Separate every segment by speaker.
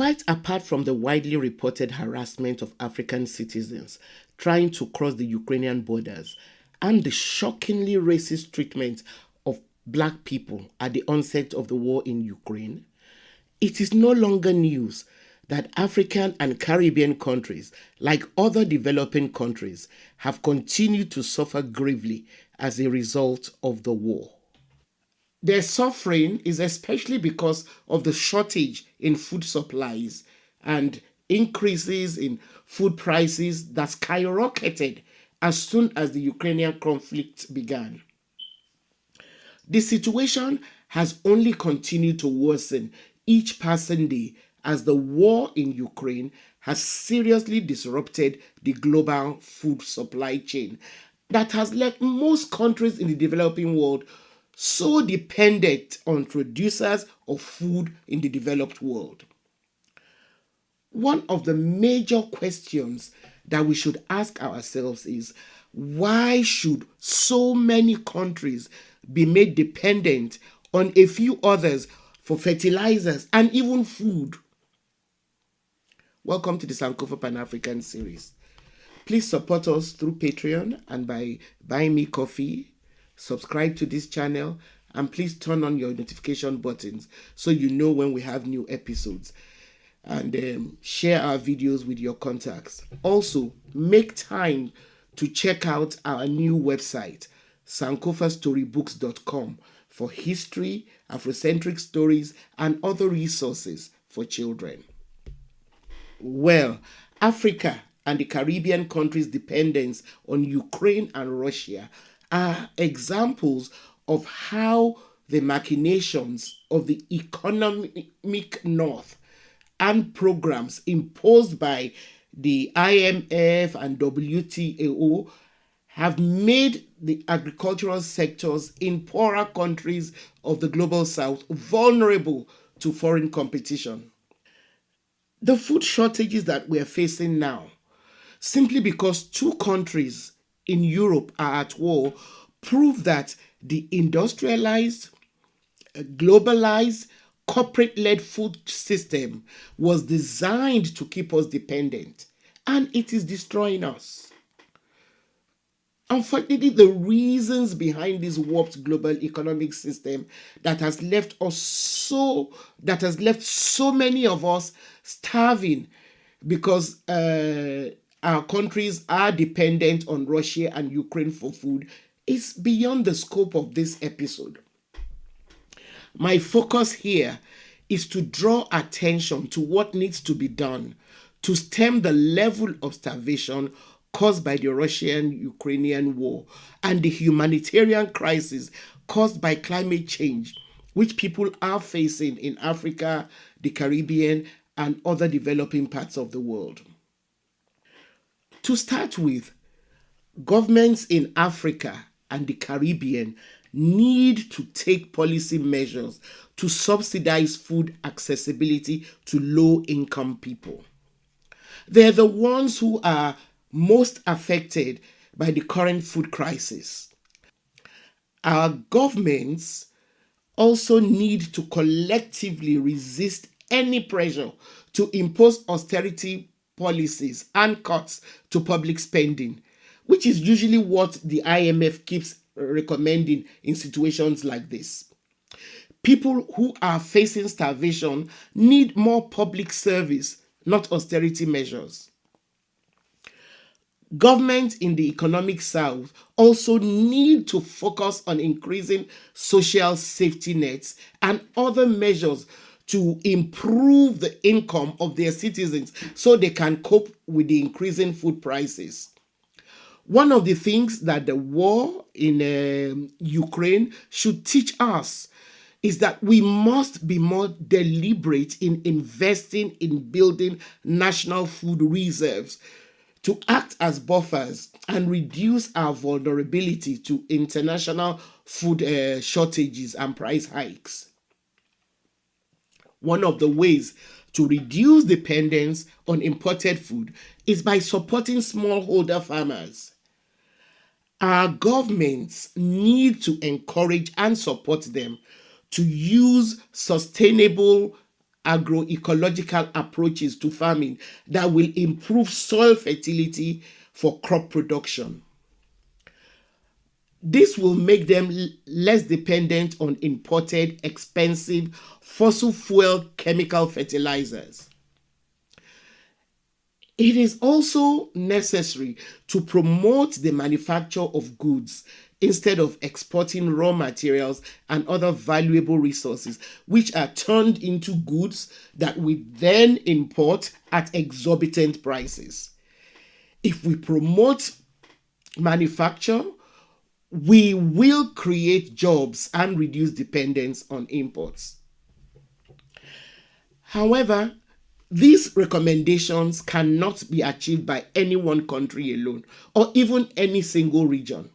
Speaker 1: Quite apart from the widely reported harassment of African citizens trying to cross the Ukrainian borders and the shockingly racist treatment of black people at the onset of the war in Ukraine, it is no longer news that African and Caribbean countries, like other developing countries, have continued to suffer gravely as a result of the war. Their suffering is especially because of the shortage in food supplies and increases in food prices that skyrocketed as soon as the Ukrainian conflict began. The situation has only continued to worsen each passing day as the war in Ukraine has seriously disrupted the global food supply chain that has left most countries in the developing world so dependent on producers of food in the developed world. One of the major questions that we should ask ourselves is, why should so many countries be made dependent on a few others for fertilizers and even food? Welcome to the Sankofa Pan-African series. Please support us through Patreon and by buying me coffee. Subscribe to this channel and please turn on your notification buttons so you know when we have new episodes, and share our videos with your contacts. Also, make time to check out our new website, sankofastorybooks.com, for history, Afrocentric stories, and other resources for children. Well, Africa and the Caribbean countries' dependence on Ukraine and Russia are examples of how the machinations of the economic North and programs imposed by the IMF and WTO have made the agricultural sectors in poorer countries of the global South vulnerable to foreign competition. The food shortages that we're facing now, simply because two countries in Europe are at war, prove that the industrialized, globalized, corporate-led food system was designed to keep us dependent, and it is destroying us. Unfortunately, the reasons behind this warped global economic system that has left so many of us starving because our countries are dependent on Russia and Ukraine for food is beyond the scope of this episode. My focus here is to draw attention to what needs to be done to stem the level of starvation caused by the Russian-Ukrainian war and the humanitarian crisis caused by climate change, which people are facing in Africa, the Caribbean, and other developing parts of the world. To start with, governments in Africa and the Caribbean need to take policy measures to subsidize food accessibility to low-income people. They're the ones who are most affected by the current food crisis. Our governments also need to collectively resist any pressure to impose austerity policies and cuts to public spending, which is usually what the IMF keeps recommending in situations like this. People who are facing starvation need more public service, not austerity measures. Governments in the economic South also need to focus on increasing social safety nets and other measures to improve the income of their citizens so they can cope with the increasing food prices. One of the things that the war in Ukraine should teach us is that we must be more deliberate in investing in building national food reserves to act as buffers and reduce our vulnerability to international food shortages and price hikes. One of the ways to reduce dependence on imported food is by supporting smallholder farmers. Our governments need to encourage and support them to use sustainable agroecological approaches to farming that will improve soil fertility for crop production. This will make them less dependent on imported, expensive, fossil fuel chemical fertilizers. It is also necessary to promote the manufacture of goods instead of exporting raw materials and other valuable resources, which are turned into goods that we then import at exorbitant prices. If we promote manufacture, we will create jobs and reduce dependence on imports. However, these recommendations cannot be achieved by any one country alone or even any single region.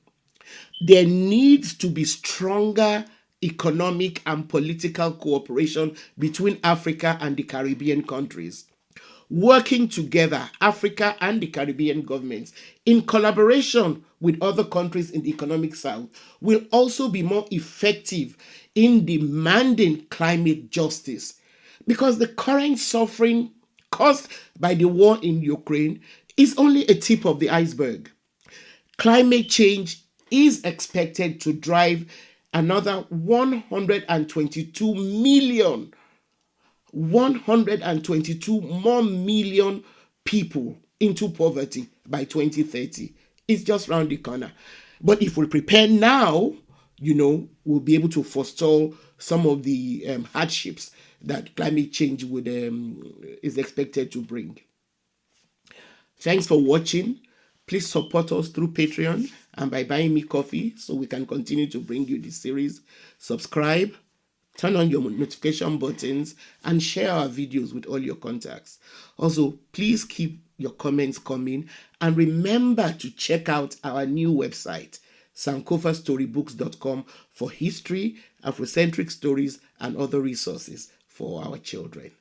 Speaker 1: There needs to be stronger economic and political cooperation between Africa and the Caribbean countries. Working together, Africa and the Caribbean governments, in collaboration with other countries in the economic south, will also be more effective in demanding climate justice, because the current suffering caused by the war in Ukraine is only a tip of the iceberg. Climate change is expected to drive another 122 more million people into poverty by 2030. It's just round the corner. But if we prepare now, we'll be able to forestall some of the hardships that climate change is expected to bring. Thanks for watching. Please support us through Patreon and by buying me coffee so we can continue to bring you this series. Subscribe, turn on your notification buttons, and share our videos with all your contacts. Also, please keep your comments coming, and remember to check out our new website, sankofastorybooks.com, for history, Afrocentric stories, and other resources for our children.